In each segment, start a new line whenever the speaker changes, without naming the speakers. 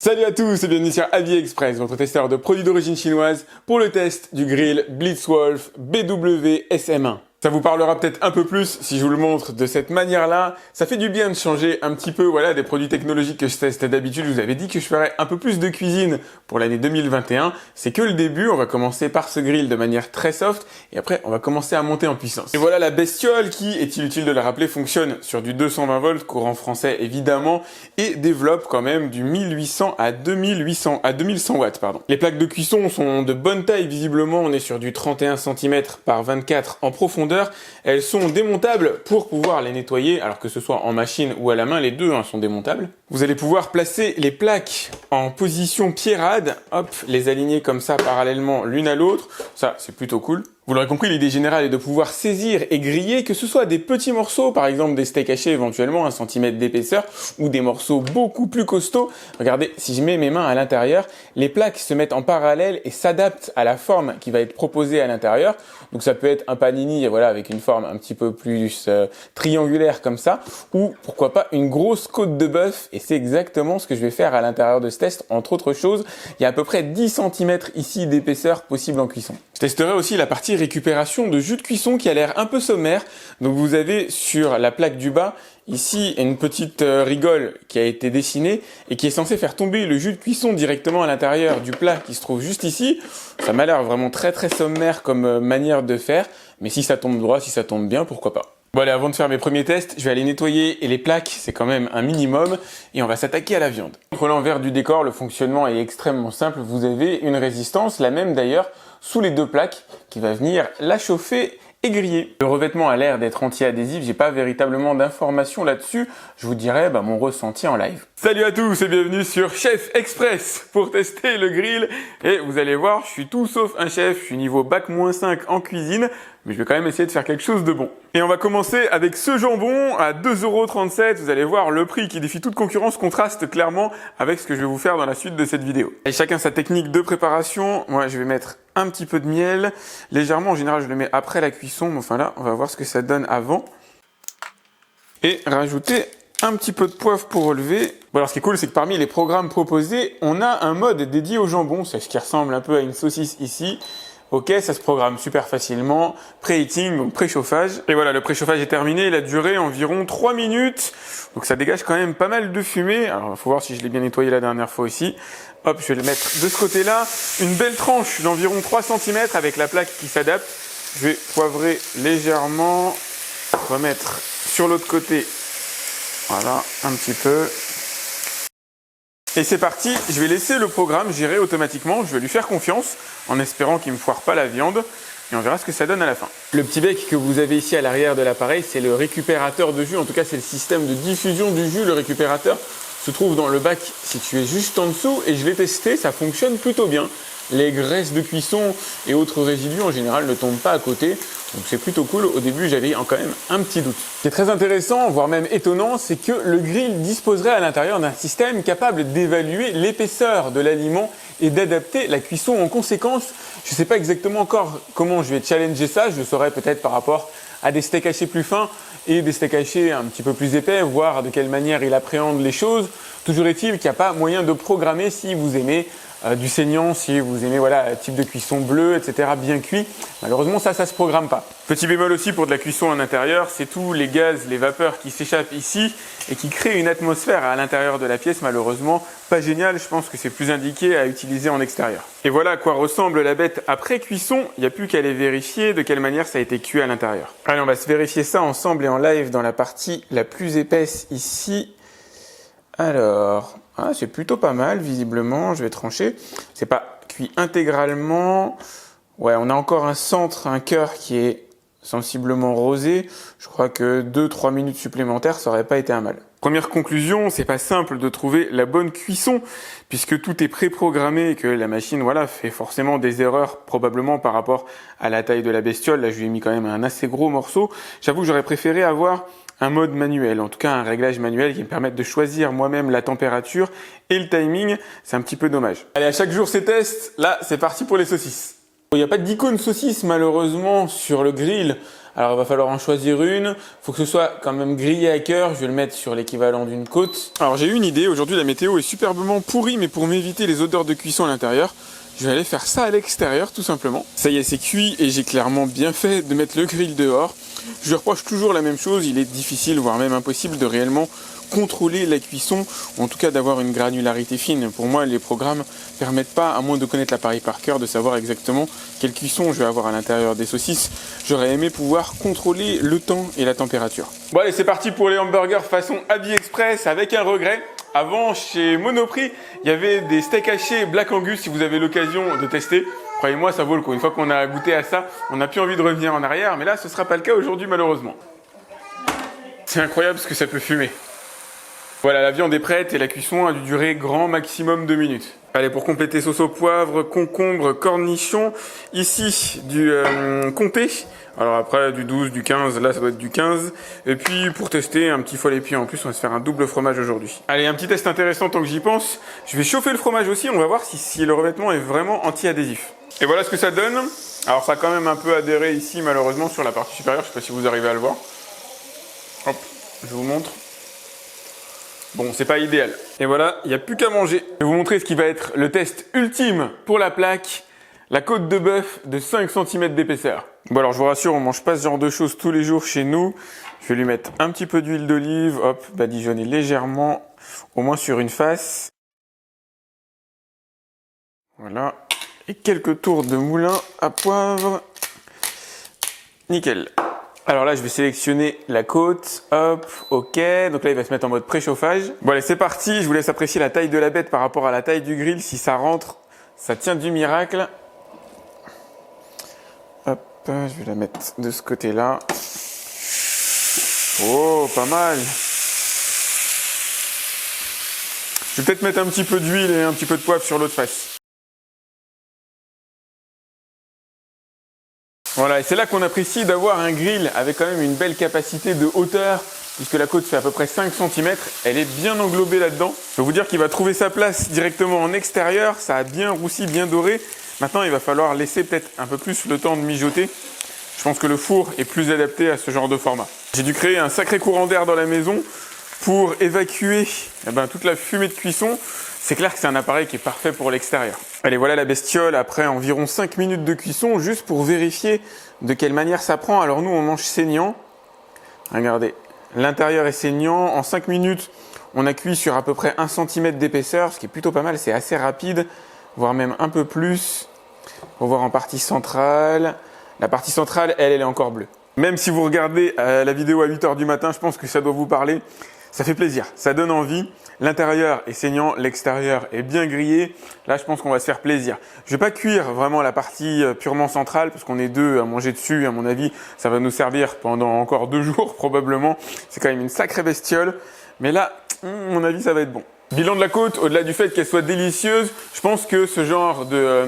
Salut à tous et bienvenue sur AliExpress, votre testeur de produits d'origine chinoise pour le test du grill Blitzwolf BW SM1. Ça vous parlera peut-être un peu plus si je vous le montre de cette manière-là. Ça fait du bien de changer un petit peu des produits technologiques que je teste d'habitude. Je vous avais dit que je ferais un peu plus de cuisine pour l'année 2021. C'est que le début, on va commencer par ce grill de manière très soft et après on va commencer à monter en puissance. Et voilà la bestiole qui, est-il utile de le rappeler, fonctionne sur du 220 volts, courant français évidemment, et développe quand même du 1800 à 2100 watts, pardon. Les plaques de cuisson sont de bonne taille visiblement, on est sur du 31 cm par 24 en profondeur. Elles sont démontables pour pouvoir les nettoyer, alors que ce soit en machine ou à la main, les deux sont démontables. Vous allez pouvoir placer les plaques en position pierrade, hop, les aligner comme ça parallèlement l'une à l'autre. Ça, c'est plutôt cool. Vous l'aurez compris, l'idée générale est de pouvoir saisir et griller, que ce soit des petits morceaux, par exemple des steaks hachés éventuellement 1 cm d'épaisseur, ou des morceaux beaucoup plus costauds. Regardez, si je mets mes mains à l'intérieur, les plaques se mettent en parallèle et s'adaptent à la forme qui va être proposée à l'intérieur. Donc ça peut être un panini, avec une forme un petit peu plus triangulaire comme ça, ou pourquoi pas une grosse côte de bœuf, et c'est exactement ce que je vais faire à l'intérieur de ce test. Entre autres choses, il y a à peu près 10 cm ici d'épaisseur possible en cuisson. Je testerai aussi la partie récupération de jus de cuisson qui a l'air un peu sommaire. Donc vous avez sur la plaque du bas ici une petite rigole qui a été dessinée et qui est censée faire tomber le jus de cuisson directement à l'intérieur du plat qui se trouve juste ici. Ça m'a l'air vraiment très sommaire comme manière de faire, mais si ça tombe droit, si ça tombe bien, pourquoi pas. Bon allez, avant de faire mes premiers tests, je vais aller nettoyer et les plaques, c'est quand même un minimum, et on va s'attaquer à la viande. Contre l'envers du décor, le fonctionnement est extrêmement simple. Vous avez une résistance, la même d'ailleurs, sous les deux plaques, qui va venir la chauffer et griller. Le revêtement a l'air d'être anti-adhésif, j'ai pas véritablement d'informations là-dessus, je vous dirai mon ressenti en live. Salut à tous et bienvenue sur Chef Express pour tester le grill. Et vous allez voir, je suis tout sauf un chef, je suis niveau bac-5 en cuisine, mais je vais quand même essayer de faire quelque chose de bon. Et on va commencer avec ce jambon à 2,37 €. Vous allez voir, le prix qui défie toute concurrence contraste clairement avec ce que je vais vous faire dans la suite de cette vidéo. Et chacun sa technique de préparation. Moi, je vais mettre un petit peu de miel. Légèrement, en général, je le mets après la cuisson. Mais enfin là, on va voir ce que ça donne avant. Et rajouter un petit peu de poivre pour relever. Bon alors ce qui est cool, c'est que parmi les programmes proposés, on a un mode dédié au jambon. C'est ce qui ressemble un peu à une saucisse ici. Ok, ça se programme super facilement. Pré-heating, donc préchauffage. Et voilà, le préchauffage est terminé. Il a duré environ 3 minutes. Donc ça dégage quand même pas mal de fumée. Alors il faut voir si je l'ai bien nettoyé la dernière fois aussi. Hop, je vais le mettre de ce côté-là. Une belle tranche d'environ 3 cm avec la plaque qui s'adapte. Je vais poivrer légèrement. Remettre sur l'autre côté. Voilà, un petit peu. Et c'est parti, je vais laisser le programme gérer automatiquement, je vais lui faire confiance en espérant qu'il ne me foire pas la viande et on verra ce que ça donne à la fin. Le petit bec que vous avez ici à l'arrière de l'appareil, c'est le récupérateur de jus, en tout cas c'est le système de diffusion du jus. Le récupérateur se trouve dans le bac situé juste en dessous et je l'ai testé, ça fonctionne plutôt bien. Les graisses de cuisson et autres résidus en général ne tombent pas à côté, donc c'est plutôt cool. Au début j'avais quand même un petit doute. Ce qui est très intéressant, voire même étonnant, c'est que le grill disposerait à l'intérieur d'un système capable d'évaluer l'épaisseur de l'aliment et d'adapter la cuisson en conséquence. Je ne sais pas exactement encore comment je vais challenger ça, je le saurai peut-être par rapport à des steaks hachés plus fins et des steaks hachés un petit peu plus épais, voir de quelle manière il appréhende les choses. Toujours est-il qu'il n'y a pas moyen de programmer si vous aimez du saignant, si vous aimez type de cuisson bleu, etc. bien cuit. Malheureusement ça se programme pas. Petit bémol aussi pour de la cuisson à l'intérieur, c'est tous les gaz, les vapeurs qui s'échappent ici et qui créent une atmosphère à l'intérieur de la pièce. Malheureusement pas génial, je pense que c'est plus indiqué à utiliser en extérieur. Et voilà à quoi ressemble la bête après cuisson. Il n'y a plus qu'à aller vérifier de quelle manière ça a été cuit à l'intérieur. Allez, on va se vérifier ça ensemble et en live dans la partie la plus épaisse ici. Alors, c'est plutôt pas mal, visiblement, je vais trancher. C'est pas cuit intégralement. Ouais, on a encore un centre, un cœur qui est sensiblement rosé. Je crois que 2-3 minutes supplémentaires, ça aurait pas été un mal. Première conclusion, c'est pas simple de trouver la bonne cuisson, puisque tout est préprogrammé et que la machine, fait forcément des erreurs, probablement par rapport à la taille de la bestiole. Là, je lui ai mis quand même un assez gros morceau. J'avoue que j'aurais préféré avoir un mode manuel, en tout cas un réglage manuel qui me permette de choisir moi-même la température et le timing. C'est un petit peu dommage. Allez, à chaque jour ses tests. Là, c'est parti pour les saucisses. Il n'y a pas d'icône saucisse malheureusement sur le grill. Alors il va falloir en choisir une. Faut que ce soit quand même grillé à cœur. Je vais le mettre sur l'équivalent d'une côte. Alors j'ai eu une idée. Aujourd'hui la météo est superbement pourrie, mais pour m'éviter les odeurs de cuisson à l'intérieur, je vais aller faire ça à l'extérieur tout simplement. Ça y est, c'est cuit et j'ai clairement bien fait de mettre le grill dehors. Je lui reproche toujours la même chose. Il est difficile, voire même impossible de réellement contrôler la cuisson, ou en tout cas d'avoir une granularité fine. Pour moi, les programmes permettent pas, à moins de connaître l'appareil par cœur, de savoir exactement quelle cuisson je vais avoir à l'intérieur des saucisses. J'aurais aimé pouvoir contrôler le temps et la température. Bon allez, c'est parti pour les hamburgers façon AliExpress avec un regret. Avant, chez Monoprix, il y avait des steaks hachés Black Angus si vous avez l'occasion de tester. Croyez-moi, ça vaut le coup. Une fois qu'on a goûté à ça, on n'a plus envie de revenir en arrière, mais là, ce ne sera pas le cas aujourd'hui malheureusement. C'est incroyable ce que ça peut fumer. Voilà, la viande est prête et la cuisson a dû durer grand maximum 2 minutes. Allez, pour compléter, sauce au poivre, concombre, cornichon. Ici, du comté. Alors après, du 12, du 15, là ça doit être du 15. Et puis, pour tester, un petit foie épier en plus, on va se faire un double fromage aujourd'hui. Allez, un petit test intéressant tant que j'y pense. Je vais chauffer le fromage aussi, on va voir si le revêtement est vraiment anti-adhésif. Et voilà ce que ça donne. Alors ça a quand même un peu adhéré ici, malheureusement, sur la partie supérieure. Je ne sais pas si vous arrivez à le voir. Hop, je vous montre. Bon, c'est pas idéal. Et voilà, il n'y a plus qu'à manger. Je vais vous montrer ce qui va être le test ultime pour la plaque. La côte de bœuf de 5 cm d'épaisseur. Bon alors je vous rassure, on mange pas ce genre de choses tous les jours chez nous. Je vais lui mettre un petit peu d'huile d'olive, hop, badigeonner légèrement, au moins sur une face. Voilà. Et quelques tours de moulin à poivre. Nickel. Alors là, je vais sélectionner la côte. Hop, ok. Donc là, il va se mettre en mode préchauffage. Bon allez, c'est parti. Je vous laisse apprécier la taille de la bête par rapport à la taille du grill. Si ça rentre, ça tient du miracle. Hop, je vais la mettre de ce côté-là. Oh, pas mal. Je vais peut-être mettre un petit peu d'huile et un petit peu de poivre sur l'autre face. Voilà, et c'est là qu'on apprécie d'avoir un grill avec quand même une belle capacité de hauteur, puisque la côte fait à peu près 5 cm, elle est bien englobée là-dedans. Je peux vous dire qu'il va trouver sa place directement en extérieur, ça a bien roussi, bien doré. Maintenant, il va falloir laisser peut-être un peu plus le temps de mijoter. Je pense que le four est plus adapté à ce genre de format. J'ai dû créer un sacré courant d'air dans la maison pour évacuer toute la fumée de cuisson. C'est clair que c'est un appareil qui est parfait pour l'extérieur. Allez, voilà la bestiole après environ 5 minutes de cuisson, juste pour vérifier de quelle manière ça prend. Alors nous, on mange saignant. Regardez, l'intérieur est saignant. En 5 minutes, on a cuit sur à peu près 1 cm d'épaisseur, ce qui est plutôt pas mal. C'est assez rapide, voire même un peu plus. On va voir en partie centrale. La partie centrale, elle est encore bleue. Même si vous regardez la vidéo à 8 h du matin, je pense que ça doit vous parler. Ça fait plaisir, ça donne envie. L'intérieur est saignant, l'extérieur est bien grillé. Là, je pense qu'on va se faire plaisir. Je vais pas cuire vraiment la partie purement centrale parce qu'on est deux à manger dessus. À mon avis, ça va nous servir pendant encore 2 jours probablement. C'est quand même une sacrée bestiole. Mais là, à mon avis, ça va être bon. Bilan de la côte, au-delà du fait qu'elle soit délicieuse, je pense que ce genre de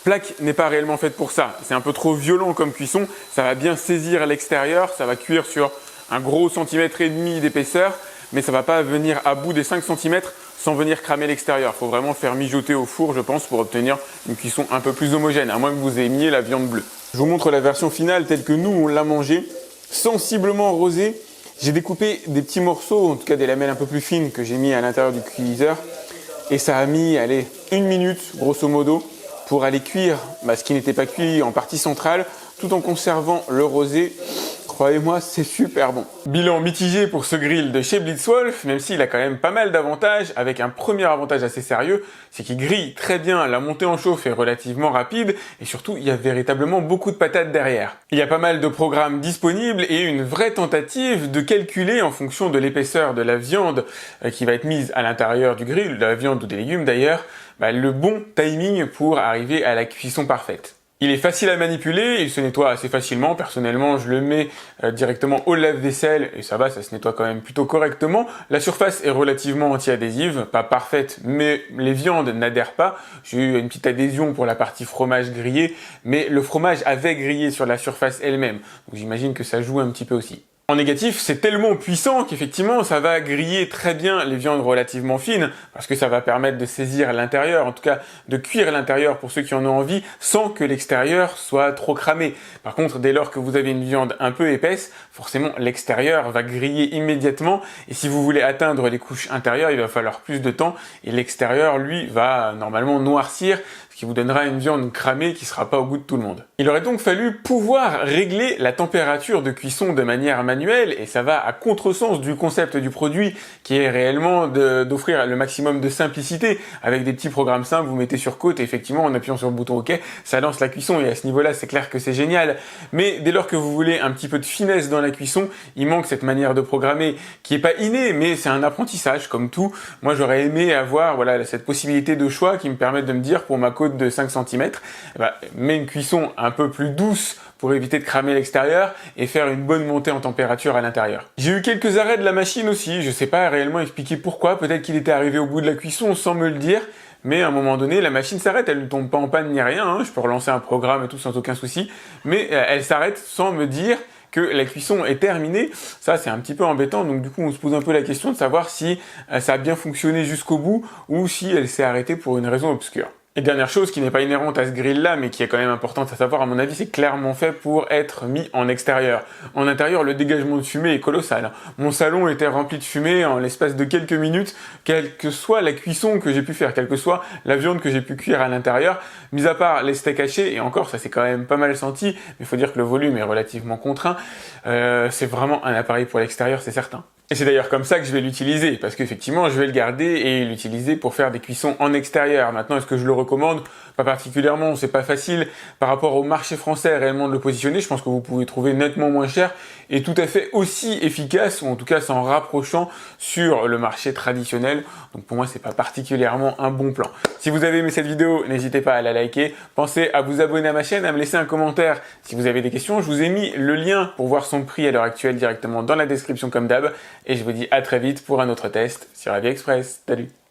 plaque n'est pas réellement faite pour ça. C'est un peu trop violent comme cuisson. Ça va bien saisir à l'extérieur. Ça va cuire sur un gros 1,5 cm d'épaisseur. Mais ça va pas venir à bout des 5 cm sans venir cramer l'extérieur. Il faut vraiment faire mijoter au four, je pense, pour obtenir une cuisson un peu plus homogène, à moins que vous aimiez la viande bleue. Je vous montre la version finale telle que nous, on l'a mangée, sensiblement rosée. J'ai découpé des petits morceaux, en tout cas des lamelles un peu plus fines que j'ai mis à l'intérieur du cuiseur. Et ça a mis, allez, 1 minute, grosso modo, pour aller cuire ce qui n'était pas cuit en partie centrale, tout en conservant le rosé. Croyez-moi, c'est super bon. Bilan mitigé pour ce grill de chez Blitzwolf, même s'il a quand même pas mal d'avantages, avec un premier avantage assez sérieux, c'est qu'il grille très bien, la montée en chauffe est relativement rapide, et surtout, il y a véritablement beaucoup de patates derrière. Il y a pas mal de programmes disponibles et une vraie tentative de calculer en fonction de l'épaisseur de la viande qui va être mise à l'intérieur du grill, de la viande ou des légumes d'ailleurs, le bon timing pour arriver à la cuisson parfaite. Il est facile à manipuler, il se nettoie assez facilement. Personnellement, je le mets directement au lave-vaisselle et ça va, ça se nettoie quand même plutôt correctement. La surface est relativement anti-adhésive, pas parfaite, mais les viandes n'adhèrent pas. J'ai eu une petite adhésion pour la partie fromage grillé, mais le fromage avait grillé sur la surface elle-même. Donc j'imagine que ça joue un petit peu aussi. En négatif, c'est tellement puissant qu'effectivement, ça va griller très bien les viandes relativement fines, parce que ça va permettre de saisir l'intérieur, en tout cas de cuire l'intérieur pour ceux qui en ont envie, sans que l'extérieur soit trop cramé. Par contre, dès lors que vous avez une viande un peu épaisse, forcément l'extérieur va griller immédiatement, et si vous voulez atteindre les couches intérieures, il va falloir plus de temps, et l'extérieur, lui, va normalement noircir, ce qui vous donnera une viande cramée qui sera pas au goût de tout le monde. Il aurait donc fallu pouvoir régler la température de cuisson de manière manuelle, et ça va à contresens du concept du produit qui est réellement d'offrir le maximum de simplicité. Avec des petits programmes simples, vous mettez sur côte et effectivement en appuyant sur le bouton OK, ça lance la cuisson, et à ce niveau-là c'est clair que c'est génial. Mais dès lors que vous voulez un petit peu de finesse dans la cuisson, il manque cette manière de programmer qui est pas innée, mais c'est un apprentissage comme tout. Moi j'aurais aimé avoir cette possibilité de choix qui me permette de me dire pour ma côte de 5 cm, mets une cuisson un peu plus douce pour éviter de cramer l'extérieur et faire une bonne montée en température à l'intérieur. J'ai eu quelques arrêts de la machine aussi, je sais pas réellement expliquer pourquoi, peut-être qu'il était arrivé au bout de la cuisson sans me le dire, mais à un moment donné, la machine s'arrête, elle ne tombe pas en panne ni rien, hein. Je peux relancer un programme et tout sans aucun souci, mais elle s'arrête sans me dire que la cuisson est terminée. Ça, c'est un petit peu embêtant, donc du coup, on se pose un peu la question de savoir si ça a bien fonctionné jusqu'au bout ou si elle s'est arrêtée pour une raison obscure. Et dernière chose qui n'est pas inhérente à ce grill-là, mais qui est quand même importante à savoir, à mon avis, c'est clairement fait pour être mis en extérieur. En intérieur, le dégagement de fumée est colossal. Mon salon était rempli de fumée en l'espace de quelques minutes, quelle que soit la cuisson que j'ai pu faire, quelle que soit la viande que j'ai pu cuire à l'intérieur, mis à part les steaks hachés, et encore, ça s'est quand même pas mal senti, mais il faut dire que le volume est relativement contraint. C'est vraiment un appareil pour l'extérieur, c'est certain. Et c'est d'ailleurs comme ça que je vais l'utiliser, parce qu'effectivement, je vais le garder et l'utiliser pour faire des cuissons en extérieur. Maintenant, est-ce que je le recommande? Pas particulièrement, c'est pas facile par rapport au marché français réellement de le positionner. Je pense que vous pouvez trouver nettement moins cher et tout à fait aussi efficace, ou en tout cas s'en rapprochant sur le marché traditionnel. Donc pour moi, c'est pas particulièrement un bon plan. Si vous avez aimé cette vidéo, n'hésitez pas à la liker. Pensez à vous abonner à ma chaîne, à me laisser un commentaire si vous avez des questions. Je vous ai mis le lien pour voir son prix à l'heure actuelle directement dans la description comme d'hab. Et je vous dis à très vite pour un autre test sur AviExpress. Salut!